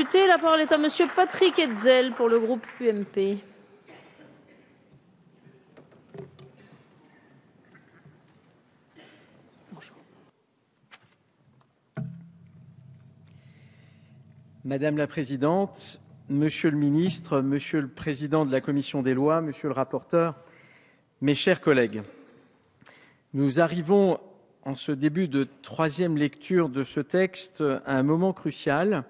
députés. La parole est à Monsieur Patrick Hetzel pour le groupe UMP. Madame la présidente, monsieur le ministre, monsieur le président de la commission des lois, monsieur le rapporteur, mes chers collègues, nous arrivons en ce début de troisième lecture de ce texte à un moment crucial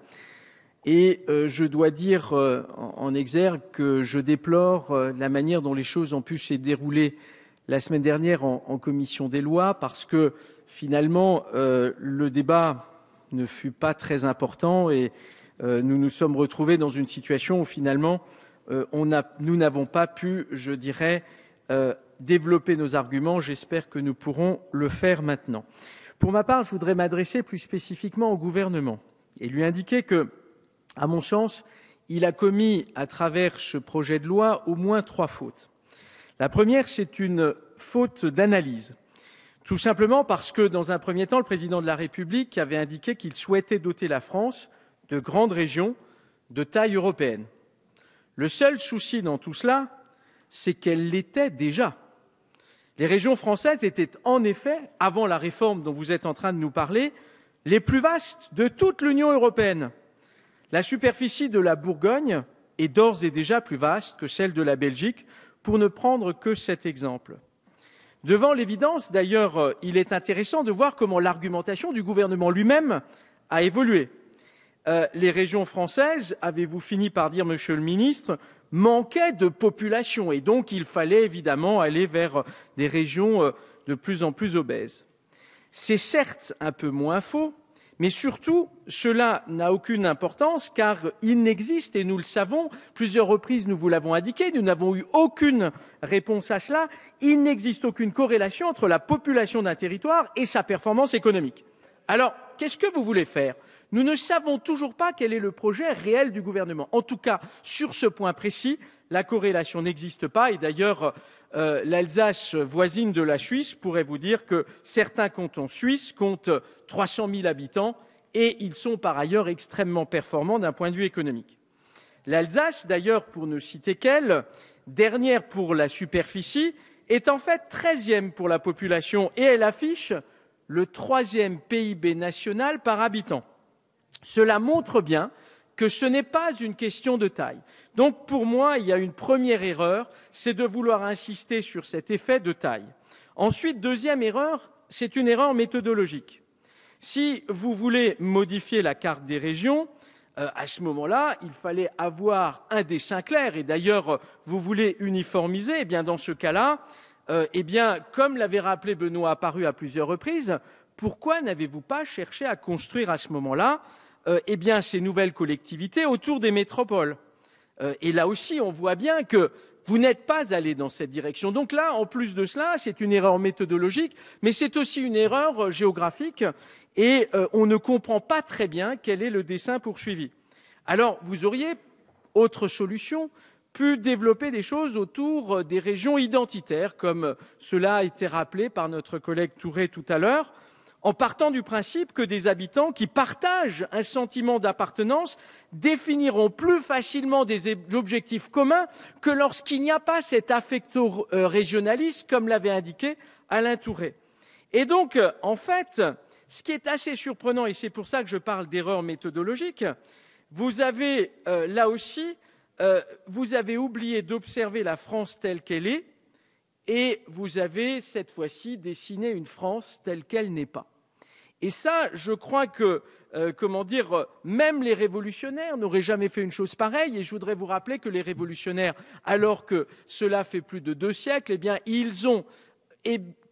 et je dois dire en exergue que je déplore la manière dont les choses ont pu se dérouler la semaine dernière en commission des lois parce que finalement le débat ne fut pas très important et nous nous sommes retrouvés dans une situation où finalement nous n'avons pas pu, je dirais, développer nos arguments. J'espère que nous pourrons le faire maintenant. Pour ma part, je voudrais m'adresser plus spécifiquement au gouvernement et lui indiquer que, à mon sens, il a commis à travers ce projet de loi au moins 3 fautes. La première, c'est une faute d'analyse. Tout simplement parce que, dans un premier temps, le président de la République avait indiqué qu'il souhaitait doter la France de grandes régions de taille européenne. Le seul souci dans tout cela, c'est qu'elles l'étaient déjà. Les régions françaises étaient en effet, avant la réforme dont vous êtes en train de nous parler, les plus vastes de toute l'Union européenne. La superficie de la Bourgogne est d'ores et déjà plus vaste que celle de la Belgique, pour ne prendre que cet exemple. Devant l'évidence, d'ailleurs, il est intéressant de voir comment l'argumentation du gouvernement lui-même a évolué. Les régions françaises, avez-vous fini par dire, monsieur le ministre, manquaient de population et donc il fallait évidemment aller vers des régions de plus en plus obèses. C'est certes un peu moins faux, mais surtout, cela n'a aucune importance car il n'existe, et nous le savons, plusieurs reprises nous vous l'avons indiqué, nous n'avons eu aucune réponse à cela, il n'existe aucune corrélation entre la population d'un territoire et sa performance économique. Alors, qu'est-ce que vous voulez faire ? Nous ne savons toujours pas quel est le projet réel du gouvernement. En tout cas, sur ce point précis, la corrélation n'existe pas. Et d'ailleurs, l'Alsace voisine de la Suisse pourrait vous dire que certains cantons suisses comptent 300 000 habitants et ils sont par ailleurs extrêmement performants d'un point de vue économique. L'Alsace, d'ailleurs, pour ne citer qu'elle, dernière pour la superficie, est en fait 13e pour la population et elle affiche le 3e PIB national par habitant. Cela montre bien que ce n'est pas une question de taille. Donc, pour moi, il y a une première erreur, c'est de vouloir insister sur cet effet de taille. Ensuite, deuxième erreur, c'est une erreur méthodologique. Si vous voulez modifier la carte des régions, à ce moment-là, il fallait avoir un dessin clair. Et d'ailleurs, vous voulez uniformiser, eh bien, dans ce cas-là, comme l'avait rappelé Benoît Apparu à plusieurs reprises, pourquoi n'avez-vous pas cherché à construire à ce moment-là ces nouvelles collectivités autour des métropoles. Et là aussi, on voit bien que vous n'êtes pas allé dans cette direction. Donc là, en plus de cela, c'est une erreur méthodologique, mais c'est aussi une erreur géographique et on ne comprend pas très bien quel est le dessein poursuivi. Alors, vous auriez, autre solution, pu développer des choses autour des régions identitaires, comme cela a été rappelé par notre collègue Touré tout à l'heure, en partant du principe que des habitants qui partagent un sentiment d'appartenance définiront plus facilement des objectifs communs que lorsqu'il n'y a pas cet affecto régionalisme, comme l'avait indiqué Alain Touré. Et donc, en fait, ce qui est assez surprenant, et c'est pour ça que je parle d'erreur méthodologique, vous avez là aussi, vous avez oublié d'observer la France telle qu'elle est, et vous avez cette fois-ci dessiné une France telle qu'elle n'est pas. Et ça, je crois que, même les révolutionnaires n'auraient jamais fait une chose pareille. Et je voudrais vous rappeler que les révolutionnaires, alors que cela fait plus de 2 siècles, eh bien, ils ont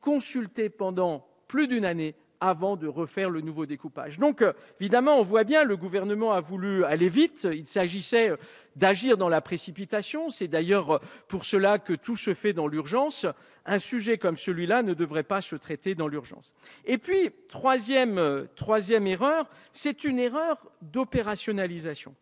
consulté pendant plus d'1 année avant de refaire le nouveau découpage. Donc, évidemment, on voit bien, le gouvernement a voulu aller vite. Il s'agissait d'agir dans la précipitation. C'est d'ailleurs pour cela que tout se fait dans l'urgence. Un sujet comme celui-là ne devrait pas se traiter dans l'urgence. Et puis, troisième erreur, c'est une erreur d'opérationnalisation.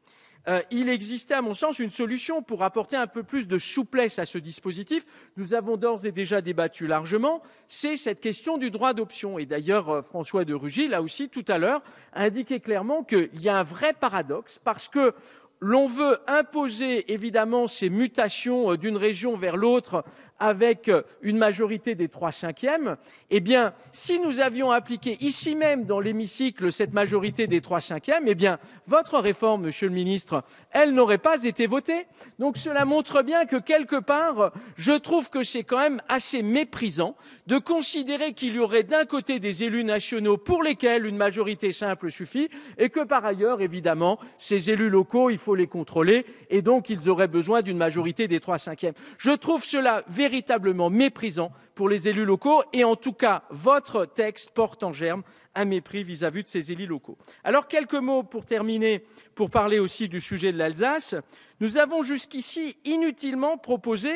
il existait, à mon sens, une solution pour apporter un peu plus de souplesse à ce dispositif. Nous avons d'ores et déjà débattu largement, c'est cette question du droit d'option. Et d'ailleurs, François de Rugy, là aussi, tout à l'heure, a indiqué clairement qu'il y a un vrai paradoxe, parce que l'on veut imposer, évidemment, ces mutations d'une région vers l'autre avec une majorité des 3/5. Eh bien, si nous avions appliqué ici même dans l'hémicycle cette majorité des 3/5, eh bien, votre réforme, Monsieur le Ministre, elle n'aurait pas été votée. Donc cela montre bien que quelque part, je trouve que c'est quand même assez méprisant de considérer qu'il y aurait d'un côté des élus nationaux pour lesquels une majorité simple suffit et que par ailleurs, évidemment, ces élus locaux, il faut les contrôler et donc ils auraient besoin d'une majorité des 3/5. Je trouve cela véritablement méprisant pour les élus locaux et en tout cas, votre texte porte en germe un mépris vis-à-vis de ces élus locaux. Alors, quelques mots pour terminer, pour parler aussi du sujet de l'Alsace. Nous avons jusqu'ici inutilement proposé,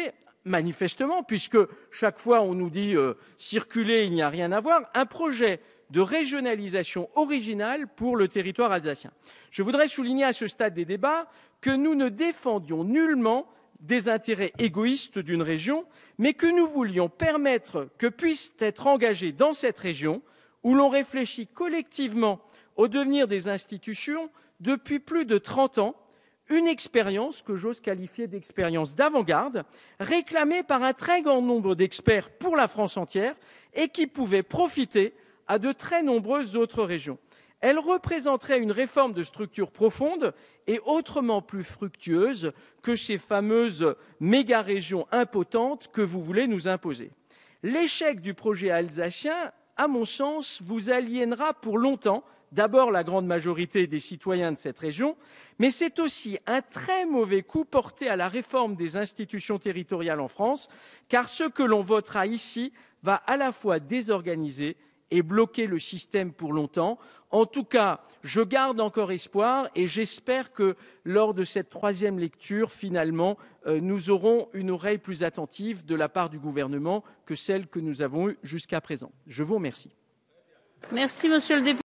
manifestement, puisque chaque fois on nous dit circuler, il n'y a rien à voir, un projet de régionalisation originale pour le territoire alsacien. Je voudrais souligner à ce stade des débats que nous ne défendions nullement des intérêts égoïstes d'une région, mais que nous voulions permettre que puissent être engagés dans cette région, où l'on réfléchit collectivement au devenir des institutions depuis plus de 30 ans, une expérience que j'ose qualifier d'expérience d'avant-garde, réclamée par un très grand nombre d'experts pour la France entière et qui pouvait profiter à de très nombreuses autres régions. Elle représenterait une réforme de structure profonde et autrement plus fructueuse que ces fameuses méga-régions impotentes que vous voulez nous imposer. L'échec du projet alsacien, à mon sens, vous aliénera pour longtemps, d'abord la grande majorité des citoyens de cette région, mais c'est aussi un très mauvais coup porté à la réforme des institutions territoriales en France, car ce que l'on votera ici va à la fois désorganiser et bloquer le système pour longtemps. En tout cas, je garde encore espoir et j'espère que lors de cette troisième lecture, finalement, nous aurons une oreille plus attentive de la part du gouvernement que celle que nous avons eue jusqu'à présent. Je vous remercie. Merci, monsieur le député.